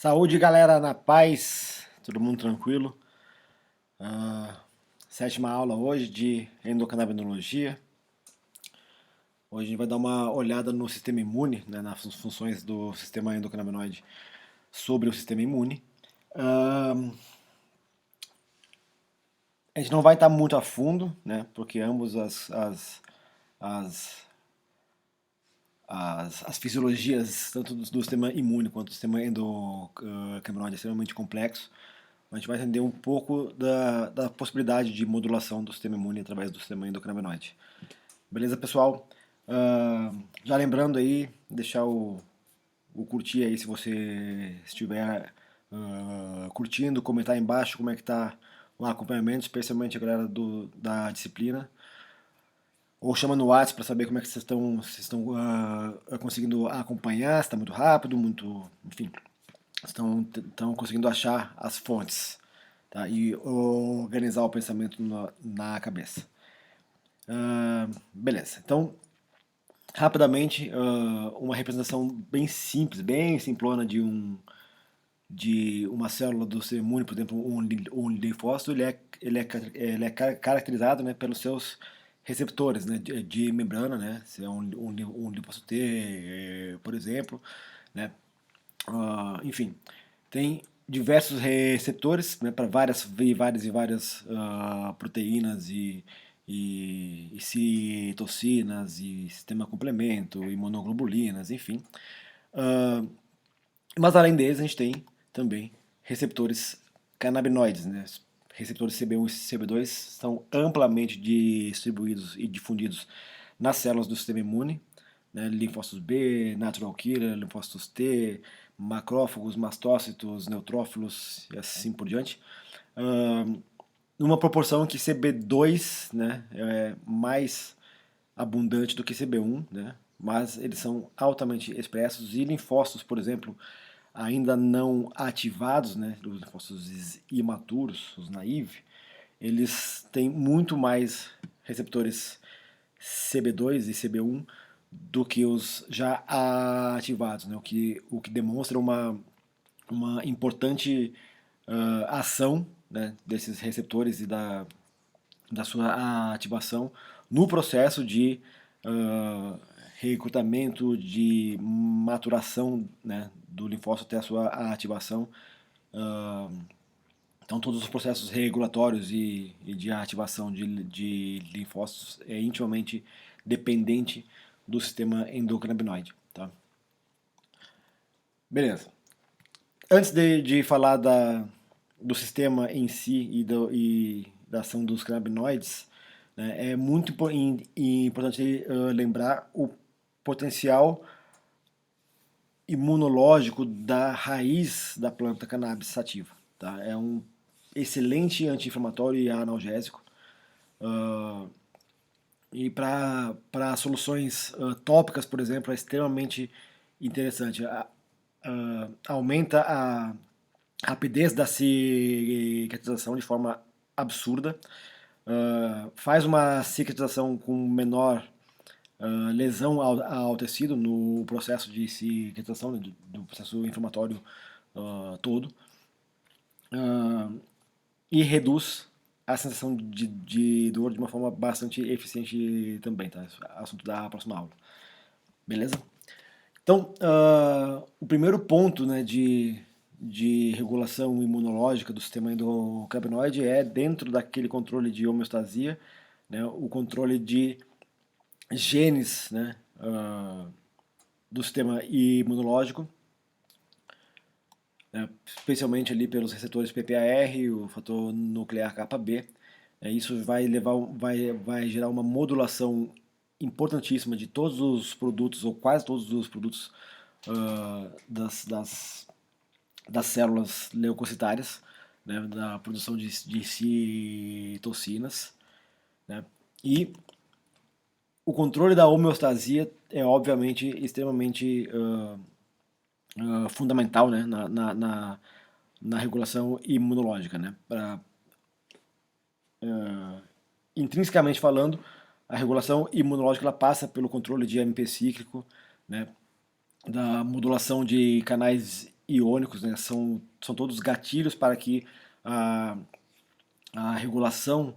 Saúde, galera, na paz, todo mundo tranquilo. Ah, Sétima aula hoje de endocannabinoidia. Hoje a gente vai dar uma olhada no sistema imune, né, nas funções do sistema endocannabinoide sobre o sistema imune. Ah, a gente não vai estar muito a fundo, né, porque ambos as, as fisiologias, tanto do sistema imune quanto do sistema endocannabinoide, é extremamente complexo. A gente vai entender um pouco da possibilidade de modulação do sistema imune através do sistema endocannabinoide. Beleza, pessoal? Já lembrando aí, deixar o curtir aí se você estiver curtindo, comentar aí embaixo como é que tá o acompanhamento, especialmente a galera da disciplina. Ou chama no WhatsApp para saber como é que vocês estão conseguindo acompanhar, se está muito rápido, muito, enfim, estão conseguindo achar as fontes, tá? E organizar o pensamento na cabeça. Beleza. Então, rapidamente, uma representação bem simples, bem simplona de uma célula do sistema imune, por exemplo, um linfócito, ele é caracterizado, né, pelos seus receptores, né, de membrana, né, se é um linfócito T, por exemplo, né, enfim, tem diversos receptores, né, para várias proteínas e citocinas e sistema complemento, imunoglobulinas, enfim. Ah, mas além deles, a gente tem também receptores canabinoides, né? Receptores CB1 e CB2 são amplamente distribuídos e difundidos nas células do sistema imune, né? Linfócitos B, natural killer, linfócitos T, macrófagos, mastócitos, neutrófilos e assim por diante. Numa proporção que CB2, né, é mais abundante do que CB1, né, mas eles são altamente expressos e linfócitos, por exemplo, ainda não ativados, né, os linfócitos imaturos, os naive, eles têm muito mais receptores CB2 e CB1 do que os já ativados, né, o que demonstra uma importante ação, né, desses receptores e da sua ativação no processo de recrutamento, de maturação, né, do linfócito até a sua ativação. Então, todos os processos regulatórios e de ativação de linfócitos é intimamente dependente do sistema endocannabinoide. Tá? Beleza. Antes de falar do sistema em si e da ação dos cannabinoides, né, é muito importante lembrar o potencial imunológico da raiz da planta cannabis sativa. Tá? É um excelente anti-inflamatório e analgésico. E para soluções tópicas, por exemplo, é extremamente interessante. Aumenta a rapidez da cicatrização de forma absurda, faz uma cicatrização com menor lesão ao tecido no processo de cicatrização, né, do processo inflamatório todo, e reduz a sensação de dor de uma forma bastante eficiente também, tá? Assunto da próxima aula. Beleza? Então, o primeiro ponto, né, de regulação imunológica do sistema endocannabinoide é dentro daquele controle de homeostasia, né, o controle de genes, né, do sistema imunológico, né, especialmente ali pelos receptores PPAR, o fator nuclear KB. Isso vai gerar uma modulação importantíssima de todos os produtos, ou quase todos os produtos das células leucocitárias, né, da produção de citocinas, né, e o controle da homeostasia é obviamente extremamente fundamental, né, na regulação imunológica, né, intrinsecamente falando, a regulação imunológica ela passa pelo controle de AMP cíclico, né, da modulação de canais iônicos, né, são todos gatilhos para que a, a regulação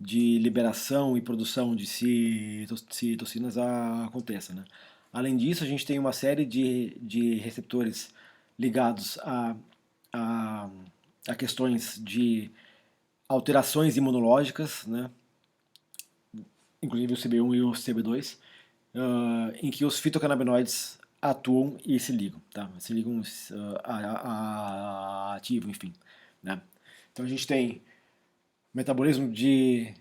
de liberação e produção de citocinas aconteça, né? Além disso, a gente tem uma série de receptores ligados a, a questões de alterações imunológicas, né? Inclusive o CB1 e o CB2, em que os fitocannabinoides atuam e se ligam, tá? Se ligam a ativo, enfim, né? Então a gente tem metabolismo de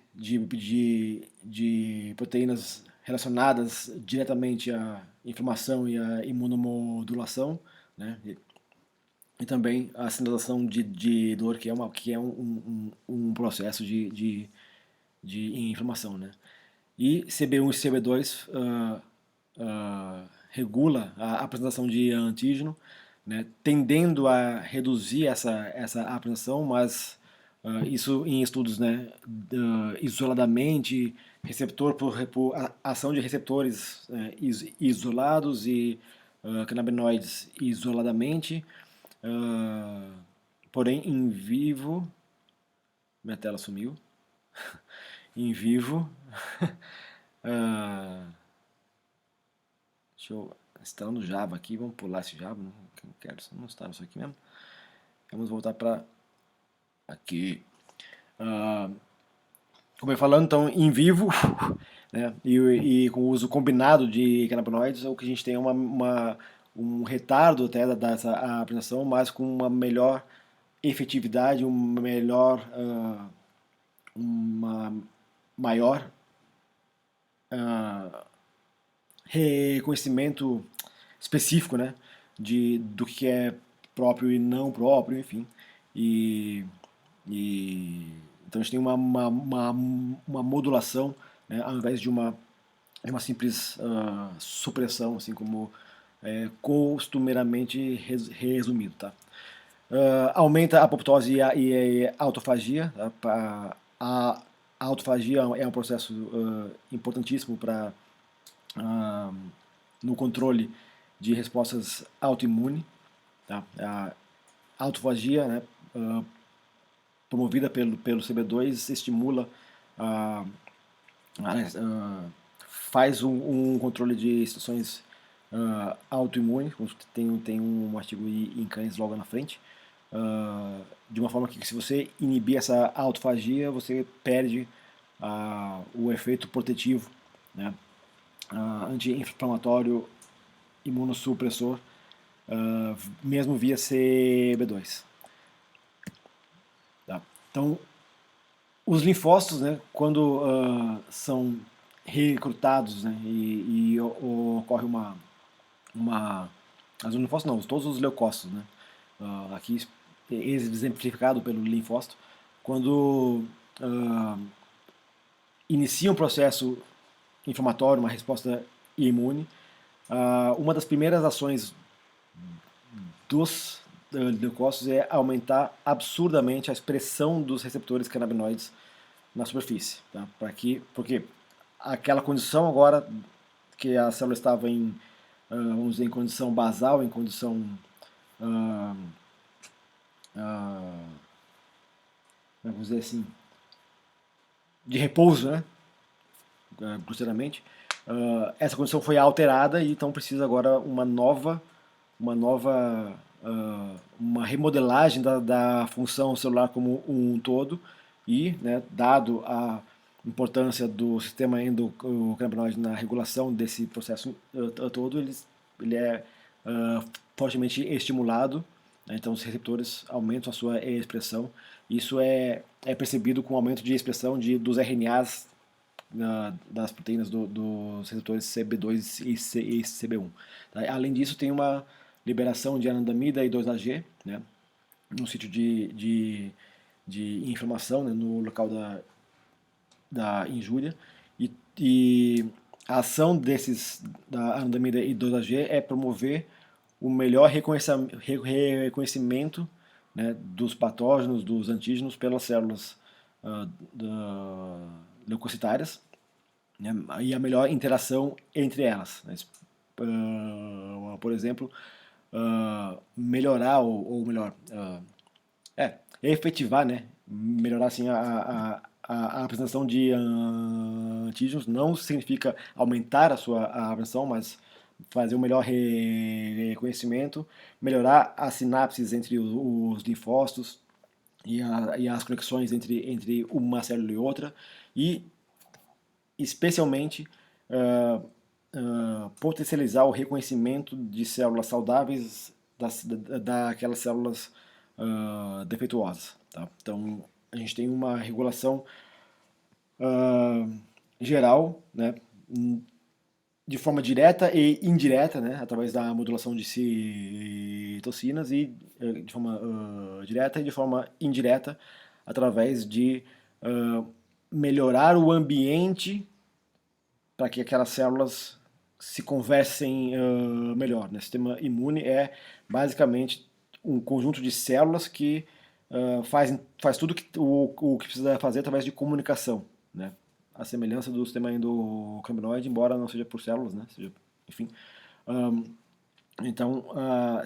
proteínas relacionadas diretamente à inflamação e à imunomodulação, né? E também a sinalização de dor, que é um processo de inflamação, né? E CB1 e CB2 regula a apresentação de antígeno, né, tendendo a reduzir essa apresentação, mas isso em estudos, né, isoladamente, receptor por ação de receptores isolados e canabinoides isoladamente, porém em vivo, minha tela sumiu, em vivo, deixa eu instalando Java aqui, vamos pular esse Java, não quero, não instalo isso aqui mesmo. Vamos voltar para aqui. Como eu falando, então, em vivo, né, e com o uso combinado de canabinoides, o que a gente tem é um retardo até dessa apresentação, mas com uma melhor efetividade, uma maior reconhecimento específico, né, do que é próprio e não próprio, enfim. E, então a gente tem uma modulação, né, ao invés de uma simples supressão, assim como é costumeiramente resumido, tá? Aumenta a apoptose e a autofagia. Tá? A autofagia é um processo importantíssimo para no controle de respostas autoimunes. Tá? A autofagia, né, promovida pelo CB2, estimula, faz um controle de situações autoimunes, tem um artigo em Cães logo na frente, de uma forma que se você inibir essa autofagia, você perde o efeito protetivo, né, anti-inflamatório imunossupressor, mesmo via CB2. Tá? Então, os linfócitos, né, quando são recrutados, né, e ocorre os linfócitos não, todos os leucócitos, né, aqui exemplificado pelo linfócito, quando inicia um processo inflamatório, uma resposta imune, uma das primeiras ações dos leucócitos é aumentar absurdamente a expressão dos receptores canabinoides na superfície, tá? Porque aquela condição agora que a célula estava vamos dizer, em condição basal, em condição vamos dizer assim, de repouso, né? Grosseiramente, essa condição foi alterada e então precisa agora uma remodelagem da função celular como um todo e, né, dado a importância do sistema endocannabinoide na regulação desse processo todo, ele é fortemente estimulado, né, então os receptores aumentam a sua expressão. Isso é percebido com o aumento de expressão dos RNAs das proteínas dos receptores CB2 e CB1. Tá? Além disso, tem uma liberação de anandamida e 2-AG, né, no sítio de inflamação, né, no local da injúria, e a ação da anandamida e 2-AG é promover o melhor reconhecimento, né, dos patógenos, dos antígenos pelas células leucocitárias, né, e a melhor interação entre elas. Né? Por exemplo, melhorar, ou melhor, efetivar, né? Melhorar assim a apresentação de antígenos. Não significa aumentar a apresentação, mas fazer um melhor reconhecimento, melhorar as sinapses entre os linfócitos e as conexões entre uma célula e outra, e especialmente potencializar o reconhecimento de células saudáveis daquelas células defeituosas. Tá? Então, a gente tem uma regulação geral, né, de forma direta e indireta, né, através da modulação de citocinas, e de forma direta e de forma indireta através de melhorar o ambiente para que aquelas células se conversem melhor. Né? O sistema imune é basicamente um conjunto de células que faz tudo o que precisa fazer através de comunicação. Né? A semelhança do sistema endocannabinoide, embora não seja por células, né? Seja, enfim. Então,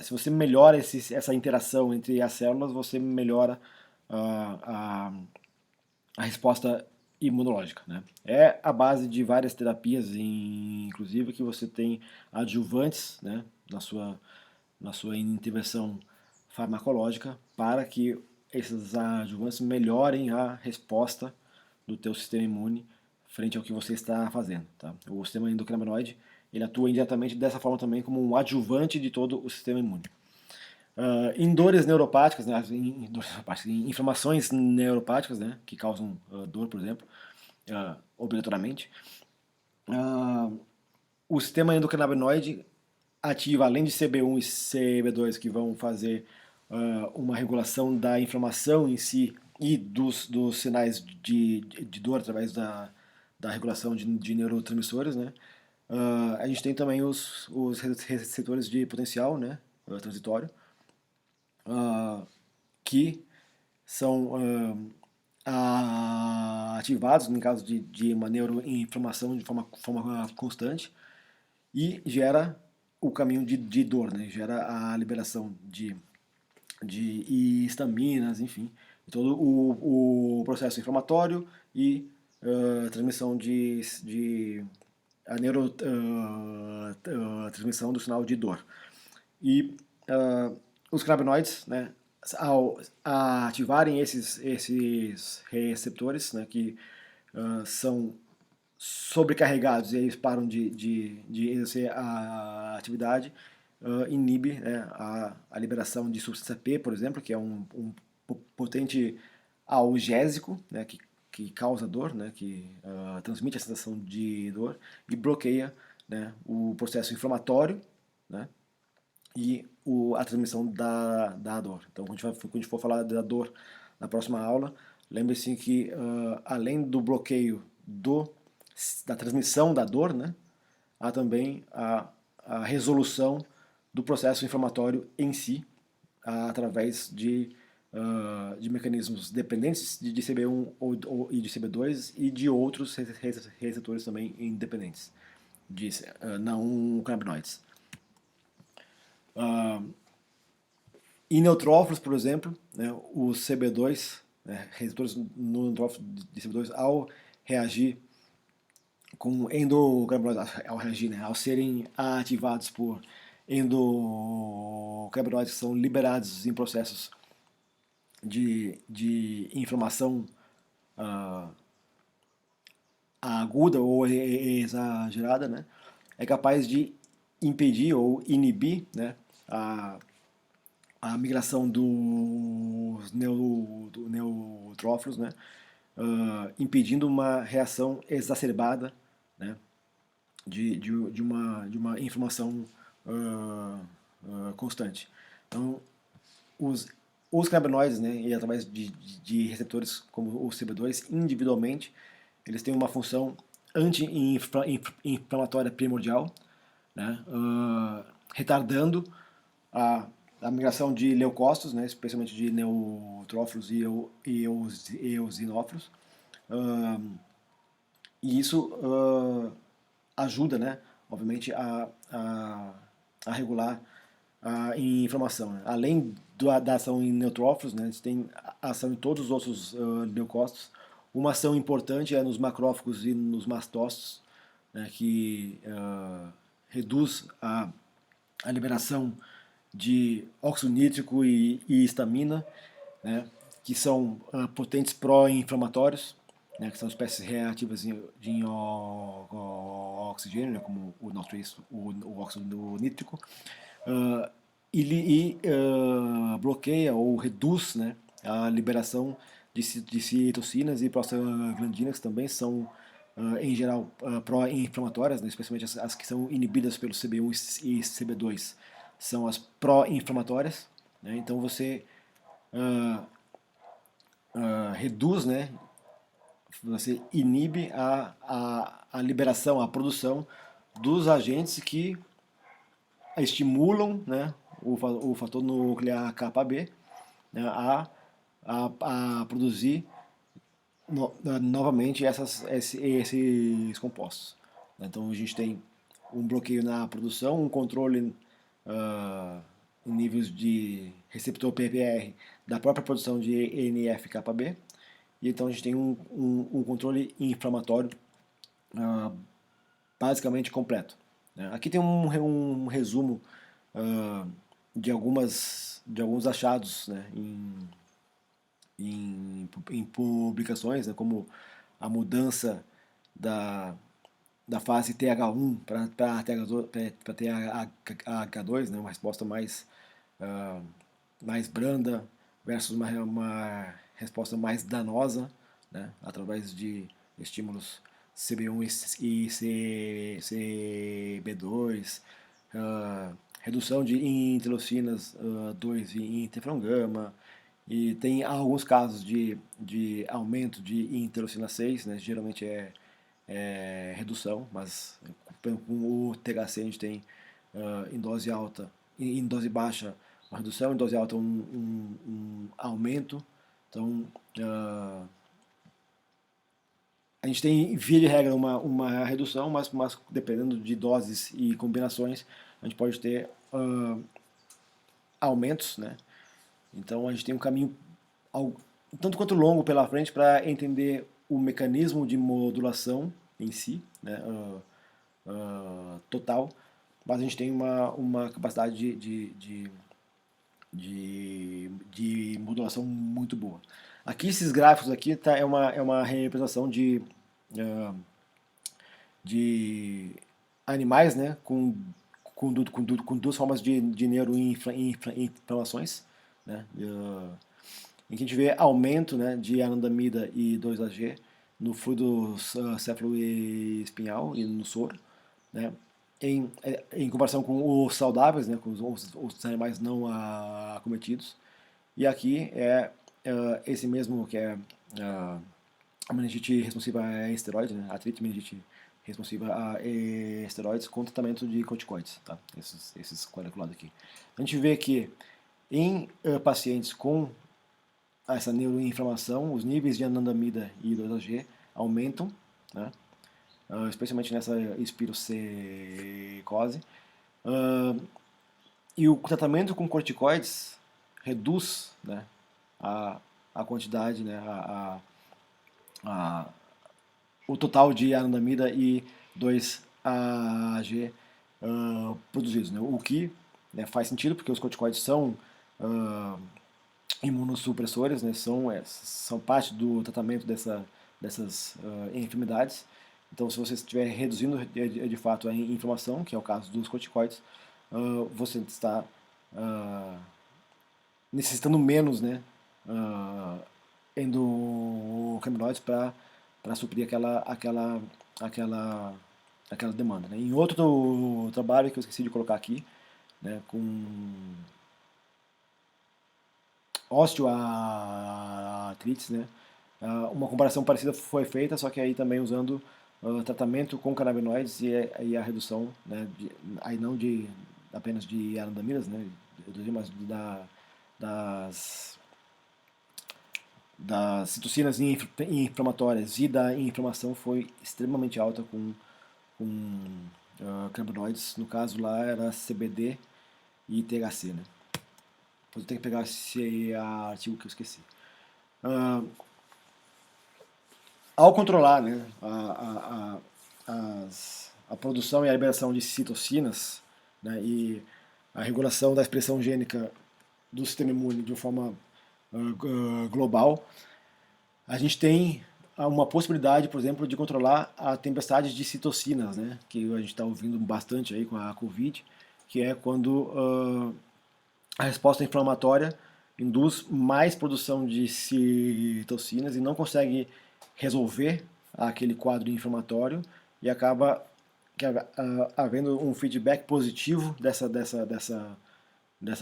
se você melhora essa interação entre as células, você melhora a resposta imunológica. Né? É a base de várias terapias, inclusive que você tem adjuvantes, né, na sua intervenção farmacológica, para que esses adjuvantes melhorem a resposta do teu sistema imune frente ao que você está fazendo. Tá? O sistema endocannabinoide, ele atua indiretamente dessa forma também como um adjuvante de todo o sistema imune. Em dores neuropáticas, né, em inflamações neuropáticas, né, que causam dor, por exemplo, obrigatoriamente, o sistema endocannabinoide ativa, além de CB1 e CB2, que vão fazer uma regulação da inflamação em si e dos sinais de dor através da regulação de neurotransmissores, né? A gente tem também os receptores de potencial, né, transitório, que são ativados no caso de uma neuroinflamação de forma constante, e gera o caminho de dor, né? Gera a liberação de histaminas, enfim, todo o processo inflamatório e transmissão a neurotransmissão do sinal de dor. E os cannabinoides, né, ao ativarem esses receptores, né, que são sobrecarregados e eles param de exercer a atividade, inibe, né, a liberação de substância P, por exemplo, que é um potente analgésico, né, que causa dor, né, que transmite a sensação de dor, e bloqueia, né, o processo inflamatório, né, e a transmissão da dor. Então, quando a gente for falar da dor na próxima aula, lembre-se que além do bloqueio da transmissão da dor, né, há também a resolução do processo inflamatório em si, através de mecanismos dependentes de CB1 e de CB2 e de outros receptores também independentes, não canabinoides. Em neutrófilos, por exemplo, né, os CB2, né, receptores no neutrófilo de CB2, ao reagir com endocannabinoides, ao serem ativados por endocannabinoides que são liberados em processos de inflamação aguda ou exagerada, né, é capaz de impedir ou inibir, né, a migração dos neutrófilos, né, impedindo uma reação exacerbada, né, de uma inflamação constante. Então, os cannabinoides, né, e através de receptores como o CB2, individualmente, eles têm uma função anti-inflamatória primordial, né, retardando a migração de leucócitos, né, especialmente de neutrófilos e eosinófilos, e isso ajuda, né, obviamente, a regular em inflamação, né? Além da ação em neutrófilos, né, a gente tem ação em todos os outros leucócitos. Uma ação importante é nos macrófagos e nos mastócitos, né, que reduz a liberação de óxido nítrico e histamina, né, que são potentes pró-inflamatórios, né, que são espécies reativas de oxigênio, né, como o óxido nítrico, bloqueia ou reduz, né, a liberação de citocinas e prostaglandinas, que também são, em geral, pró-inflamatórias, né, especialmente as que são inibidas pelo CB1 e CB2, são as pró-inflamatórias. Né, então você reduz, né, você inibe a liberação, a produção dos agentes que estimulam, né, o fator nuclear KB, né, a produzir novamente esses compostos. Então a gente tem um bloqueio na produção, um controle em níveis de receptor PPR da própria produção de NF-κB, e então a gente tem um controle inflamatório basicamente completo. Né? Aqui tem um resumo de alguns achados, né, em publicações, né, como a mudança da fase TH1 para TH2, né, uma resposta mais branda versus uma resposta mais danosa, né, através de estímulos CB1 e CB2, redução de interleucinas 2 e interferon gama, e tem alguns casos de aumento de interleucina 6, né, geralmente é redução, mas com o THC a gente tem em dose alta, em dose baixa uma redução, em dose alta um aumento. Então a gente tem, via de regra, uma redução, mas dependendo de doses e combinações, a gente pode ter aumentos, né? Então a gente tem um caminho tanto quanto longo pela frente para entender o mecanismo de modulação em si, né, total, mas a gente tem uma capacidade de modulação muito boa. Aqui esses gráficos aqui é uma representação de animais, né, com duas formas de neuroinflamações, né, em que a gente vê aumento, né, de anandamida e 2-AG no fluido céfalo-espinhal e no soro, né, em comparação com os saudáveis, né, com os animais não acometidos. E aqui esse mesmo que é a meningite responsiva a esteroide, né, a artrite meningite responsiva a esteroides com tratamento de corticoides, tá? Esses quadriculados aqui. A gente vê que em pacientes com essa neuroinflamação, os níveis de anandamida e 2-AG aumentam, né? Especialmente nessa espirocecose. E o tratamento com corticoides reduz, né, a quantidade, né, o total de anandamida e 2-AG produzidos, né? O que, né, faz sentido, porque os corticoides são imunossupressores, né, são parte do tratamento dessas enfermidades. Então, se você estiver reduzindo de fato a inflamação, que é o caso dos corticoides, você está necessitando menos, né, endocannabinoides para suprir aquela demanda. Né. Em outro trabalho que eu esqueci de colocar aqui, né, com osteoartrites, né, uma comparação parecida foi feita, só que aí também usando tratamento com canabinoides e a redução, né, aí não apenas de anandamidas, né, mas das citocinas inflamatórias e da inflamação foi extremamente alta com canabinoides. No caso lá era CBD e THC, né? Depois eu tenho que pegar esse artigo que eu esqueci. Ah, Ao controlar, né, a produção e a liberação de citocinas, né, e a regulação da expressão gênica do sistema imune de uma forma global, a gente tem uma possibilidade, por exemplo, de controlar a tempestade de citocinas, né, que a gente está ouvindo bastante aí com a Covid, que é quando a resposta inflamatória induz mais produção de citocinas e não consegue resolver aquele quadro inflamatório e acaba havendo um feedback positivo dessa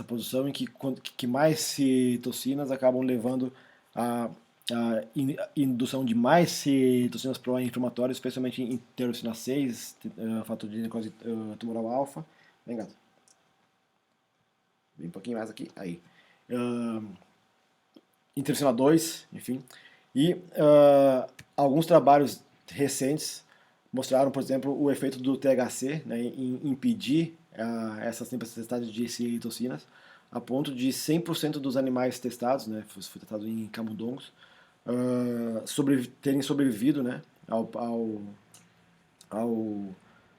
produção em que mais citocinas acabam levando a indução de mais citocinas pró-inflamatórias, especialmente interleucina 6, fator de necrose tumoral alfa. Vem, gato. Vem um pouquinho mais aqui. Aí. Interleucina 2, enfim. E alguns trabalhos recentes mostraram, por exemplo, o efeito do THC, né, em impedir essas tempestades de citocinas, a ponto de 100% dos animais testados, né, foi testado em camundongos, terem sobrevivido, né,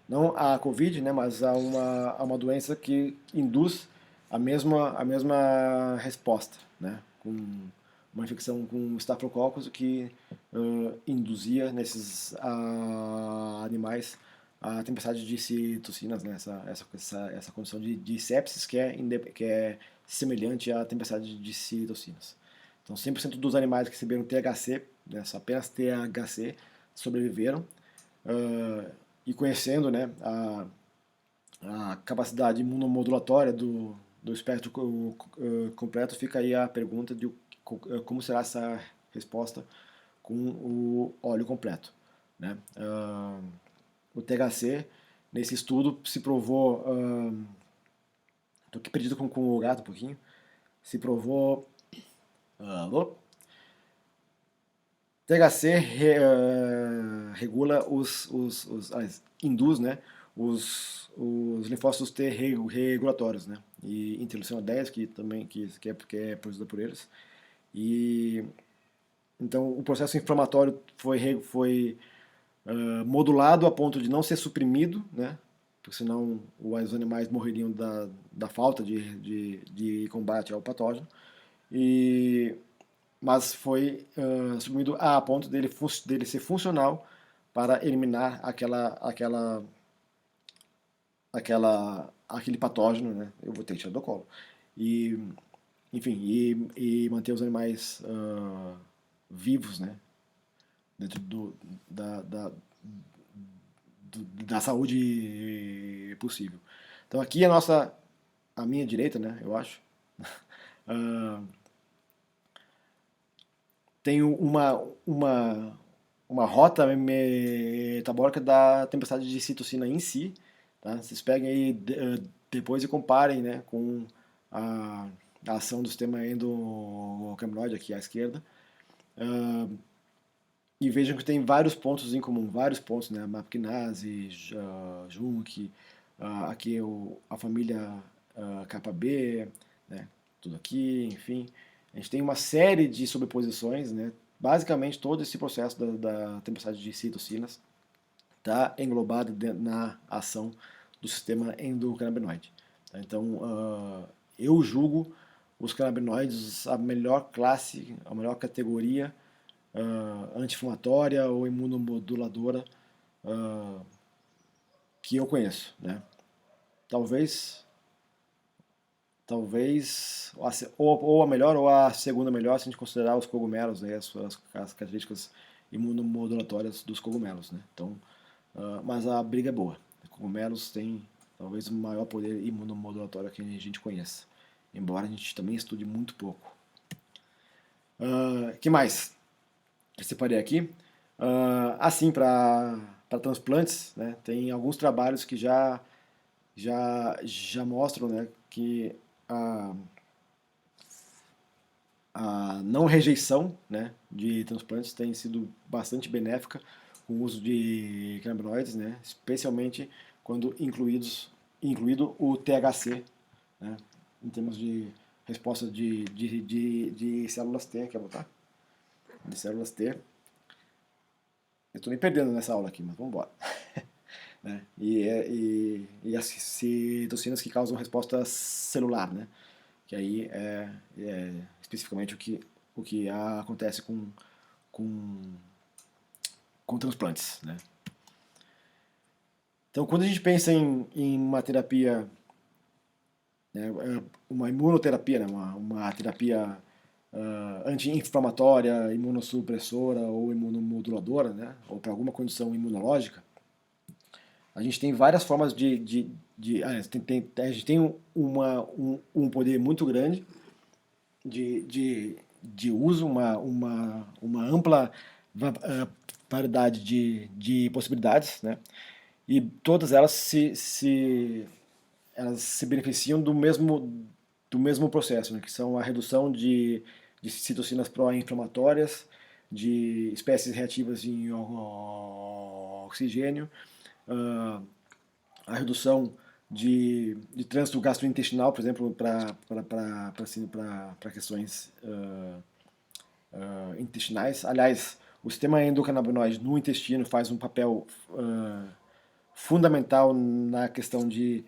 não à Covid, né, mas a uma doença que induz a mesma resposta, né, com uma infecção com estafilococcus que induzia nesses animais a tempestade de citocinas, né, essa condição de sepsis que é semelhante à tempestade de citocinas. Então, 100% dos animais que receberam THC, né, apenas THC, sobreviveram. E conhecendo, né, a capacidade imunomodulatória do espectro completo, fica aí a pergunta de como será essa resposta com o óleo completo, né? O THC, nesse estudo, se provou... Estou aqui perdido com o gato um pouquinho. Se provou... Alô? THC regula induz, né, os linfócitos T regulatórios, né, e interleucina 10, que também que é produzida por eles. E então o processo inflamatório foi modulado a ponto de não ser suprimido, né, porque senão os animais morreriam da falta de combate ao patógeno. Mas foi suprimido a ponto dele ser funcional para eliminar aquele patógeno, né? Eu vou ter que tirar do colo. E, enfim, e manter os animais vivos, né? Dentro da saúde possível. Então aqui a minha direita, né? Eu acho. Tem uma rota metabólica da tempestade de citocina em si. Tá? Vocês peguem aí depois e comparem, né, com a ação do sistema endocannabinoide aqui à esquerda. E vejam que tem vários pontos em comum, vários pontos, né? MAPkinase, JUNC, aqui a família KB, né? Tudo aqui, enfim. A gente tem uma série de sobreposições, né? Basicamente todo esse processo da tempestade de citocinas está englobado na ação do sistema endocannabinoide. Então, eu julgo os canabinoides a melhor classe, a melhor categoria anti-inflamatória ou imunomoduladora que eu conheço, né? Talvez ou a melhor ou a segunda melhor se a gente considerar os cogumelos, né, as características imunomodulatórias dos cogumelos, né? Então, mas a briga é boa. Cogumelos têm talvez o maior poder imunomodulatório que a gente conheça, embora a gente também estude muito pouco. Que mais? Eu separei aqui. Assim, para transplantes, né, tem alguns trabalhos que já mostram, né, que a não rejeição, né, de transplantes tem sido bastante benéfica com o uso de canabinoides, né, especialmente quando incluído o THC né, em termos de resposta de células T, quer botar? De células T. Eu estou me perdendo nessa aula aqui, mas vamos embora. Né? E as citocinas que causam resposta celular, né? Que aí é especificamente o que acontece com, com transplantes, né? Então, quando a gente pensa em uma terapia, né, uma imunoterapia, né, uma terapia anti-inflamatória, imunossupressora ou imunomoduladora, né, ou para alguma condição imunológica, a gente tem várias formas a gente tem um poder muito grande de uso, uma ampla variedade de possibilidades, né? E todas elas elas se beneficiam do mesmo processo, né? Que são a redução de citocinas pró-inflamatórias, de espécies reativas em oxigênio, ah, a redução de trânsito gastrointestinal, por exemplo, para questões intestinais. Aliás, o sistema endocannabinoide no intestino faz um papel fundamental na questão de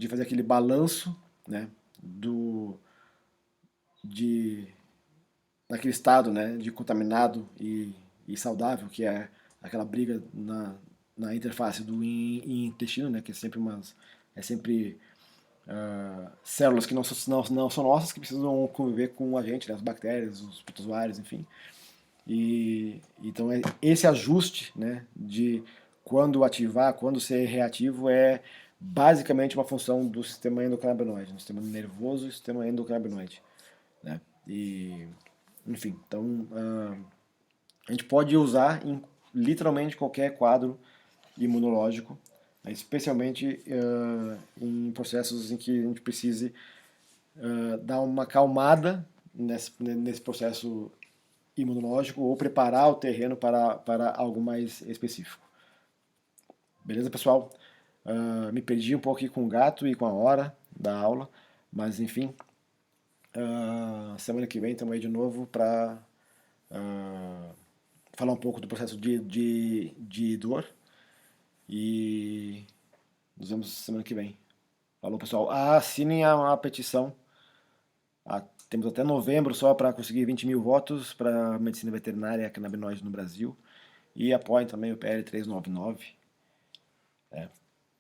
fazer aquele balanço, né, de, naquele estado, né, de contaminado e saudável, que é aquela briga na interface do intestino, né, que é sempre células que não são nossas, que precisam conviver com a gente, né, as bactérias, os protozoários, enfim. E então esse ajuste, né, de quando ativar, quando ser reativo é basicamente uma função do sistema endocannabinoide, do sistema nervoso e sistema endocannabinoide, né? E enfim, então a gente pode usar em literalmente qualquer quadro imunológico, né, especialmente em processos em que a gente precise dar uma acalmada nesse processo imunológico ou preparar o terreno para algo mais específico. Beleza, pessoal? Me perdi um pouco aqui com o gato e com a hora da aula, mas enfim, semana que vem estamos aí de novo para falar um pouco do processo de dor e nos vemos semana que vem. Falou, pessoal. Assinem a petição. Temos até novembro só para conseguir 20 mil votos para medicina veterinária canabinoide no Brasil. E apoiem também o PL 399,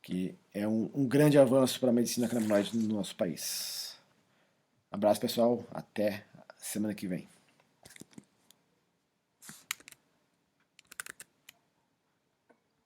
que é um grande avanço para a medicina canabinoide no nosso país. Abraço, pessoal. Até semana que vem.